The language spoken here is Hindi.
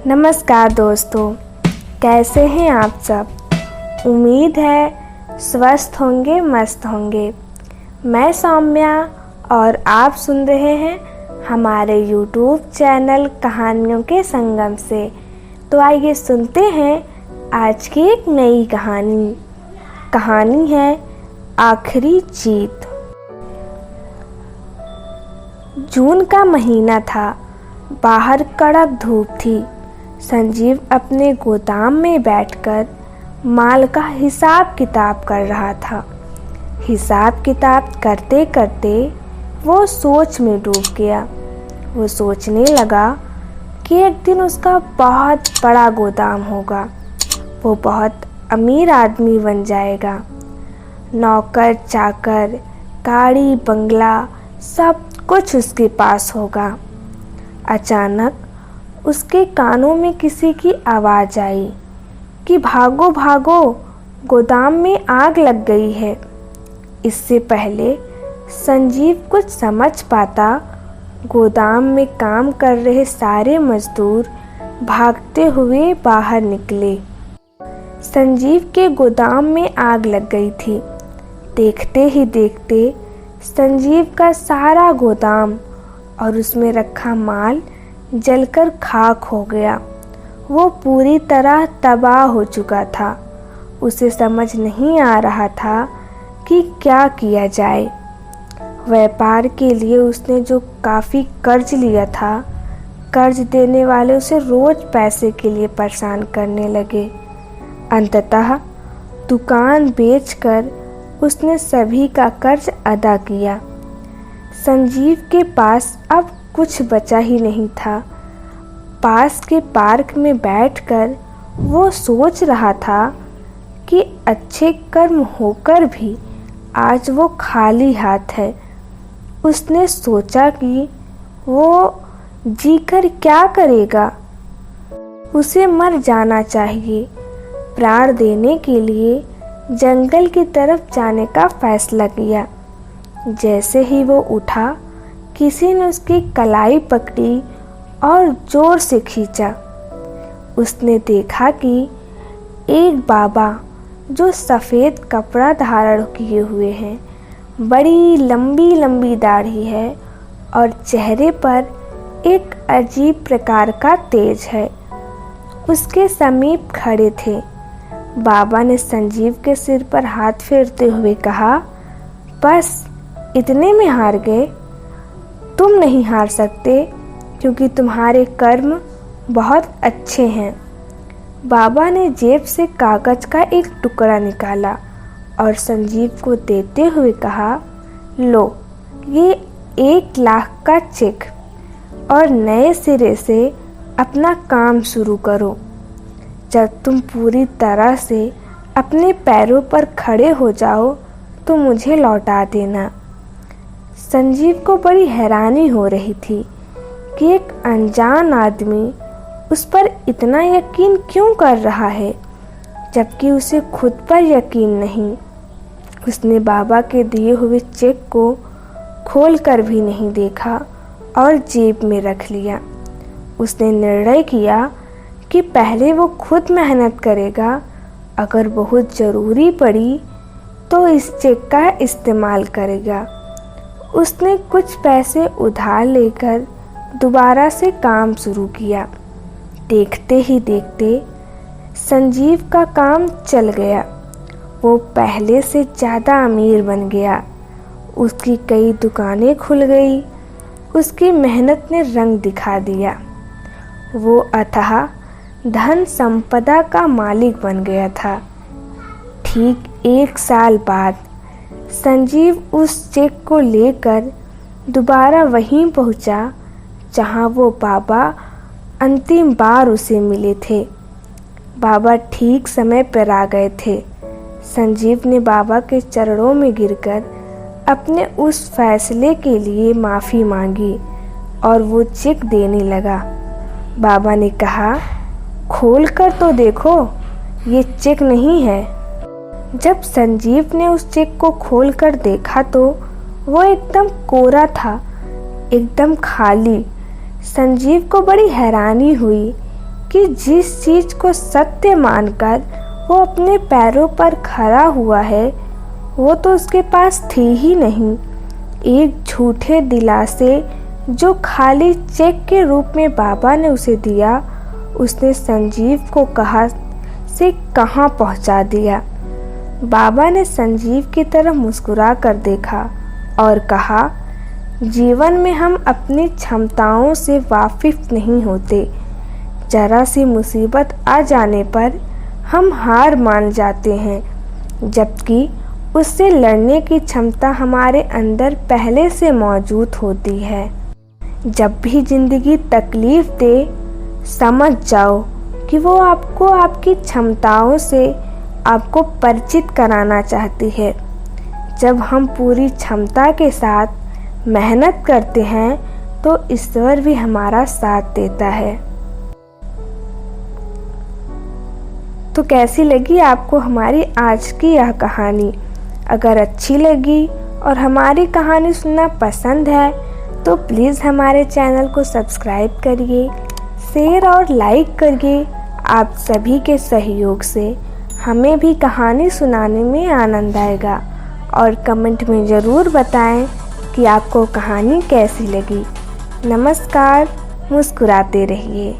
नमस्कार दोस्तों, कैसे हैं आप सब। उम्मीद है स्वस्थ होंगे, मस्त होंगे। मैं सौम्या और आप सुन रहे हैं हमारे YouTube चैनल कहानियों के संगम से। तो आइए सुनते हैं आज की एक नई कहानी है आखिरी जीत। जून का महीना था, बाहर कड़क धूप थी। संजीव अपने गोदाम में बैठकर माल का हिसाब किताब कर रहा था। हिसाब किताब करते करते वो सोच में डूब गया। वो सोचने लगा कि एक दिन उसका बहुत बड़ा गोदाम होगा। वो बहुत अमीर आदमी बन जाएगा। नौकर चाकर, गाड़ी बंगला सब कुछ उसके पास होगा। अचानक उसके कानों में किसी की आवाज़ आई कि भागो भागो, गोदाम में आग लग गई है। इससे पहले संजीव कुछ समझ पाता, गोदाम में काम कर रहे सारे मजदूर भागते हुए बाहर निकले। संजीव के गोदाम में आग लग गई थी। देखते ही देखते संजीव का सारा गोदाम और उसमें रखा माल जलकर खाक हो गया। वो पूरी तरह तबाह हो चुका था। उसे समझ नहीं आ रहा था कि क्या किया जाए। व्यापार के लिए उसने जो काफ़ी कर्ज लिया था, कर्ज देने वाले उसे रोज़ पैसे के लिए परेशान करने लगे। अंततः दुकान बेचकर उसने सभी का कर्ज अदा किया। संजीव के पास अब कुछ बचा ही नहीं था। पास के पार्क में बैठकर वो सोच रहा था कि अच्छे कर्म होकर भी आज वो खाली हाथ है। उसने सोचा कि वो जीकर क्या करेगा। उसे मर जाना चाहिए। प्राण देने के लिए जंगल की तरफ जाने का फैसला किया। जैसे ही वो उठा, किसी ने उसकी कलाई पकड़ी और जोर से खींचा। उसने देखा कि एक बाबा जो सफ़ेद कपड़ा धारण किए हुए हैं, बड़ी लंबी लंबी दाढ़ी है और चेहरे पर एक अजीब प्रकार का तेज है, उसके समीप खड़े थे। बाबा ने संजीव के सिर पर हाथ फेरते हुए कहा, बस इतने में हार गए? तुम नहीं हार सकते क्योंकि तुम्हारे कर्म बहुत अच्छे हैं। बाबा ने जेब से कागज का एक टुकड़ा निकाला और संजीव को देते हुए कहा, लो, ये 1 लाख का चेक और नए सिरे से अपना काम शुरू करो। जब तुम पूरी तरह से अपने पैरों पर खड़े हो जाओ तो मुझे लौटा देना। संजीव को बड़ी हैरानी हो रही थी कि एक अनजान आदमी उस पर इतना यकीन क्यों कर रहा है, जबकि उसे खुद पर यकीन नहीं। उसने बाबा के दिए हुए चेक को खोल कर भी नहीं देखा और जेब में रख लिया। उसने निर्णय किया कि पहले वो खुद मेहनत करेगा। अगर बहुत ज़रूरी पड़ी तो इस चेक का इस्तेमाल करेगा। उसने कुछ पैसे उधार लेकर दोबारा से काम शुरू किया। देखते ही देखते संजीव का काम चल गया। वो पहले से ज़्यादा अमीर बन गया। उसकी कई दुकानें खुल गई। उसकी मेहनत ने रंग दिखा दिया। वो अथाह धन संपदा का मालिक बन गया था। ठीक 1 साल बाद संजीव उस चेक को लेकर दोबारा वहीं पहुंचा जहां वो बाबा अंतिम बार उसे मिले थे। बाबा ठीक समय पर आ गए थे। संजीव ने बाबा के चरणों में गिरकर अपने उस फैसले के लिए माफ़ी मांगी और वो चेक देने लगा। बाबा ने कहा, खोल कर तो देखो, ये चेक नहीं है। जब संजीव ने उस चेक को खोलकर देखा तो वो एकदम कोरा था। एकदम खाली। संजीव को बड़ी हैरानी हुई कि जिस चीज़ को सत्य मानकर वो अपने पैरों पर खड़ा हुआ है वो तो उसके पास थी ही नहीं। एक झूठे दिलासे जो खाली चेक के रूप में बाबा ने उसे दिया, उसने संजीव को कहाँ से कहाँ पहुँचा दिया। बाबा ने संजीव की तरफ मुस्कुरा कर देखा और कहा, जीवन में हम अपनी क्षमताओं से वाकिफ नहीं होते। जरा सी मुसीबत आ जाने पर हम हार मान जाते हैं, जबकि उससे लड़ने की क्षमता हमारे अंदर पहले से मौजूद होती है। जब भी ज़िंदगी तकलीफ़ दे, समझ जाओ कि वो आपको आपकी क्षमताओं से आपको परिचित कराना चाहती है। जब हम पूरी क्षमता के साथ मेहनत करते हैं तो ईश्वर भी हमारा साथ देता है। तो कैसी लगी आपको हमारी आज की यह कहानी? अगर अच्छी लगी और हमारी कहानी सुनना पसंद है तो प्लीज़ हमारे चैनल को सब्सक्राइब करिए, शेयर और लाइक करिए। आप सभी के सहयोग से हमें भी कहानी सुनाने में आनंद आएगा। और कमेंट में ज़रूर बताएं कि आपको कहानी कैसी लगी। नमस्कार, मुस्कुराते रहिए।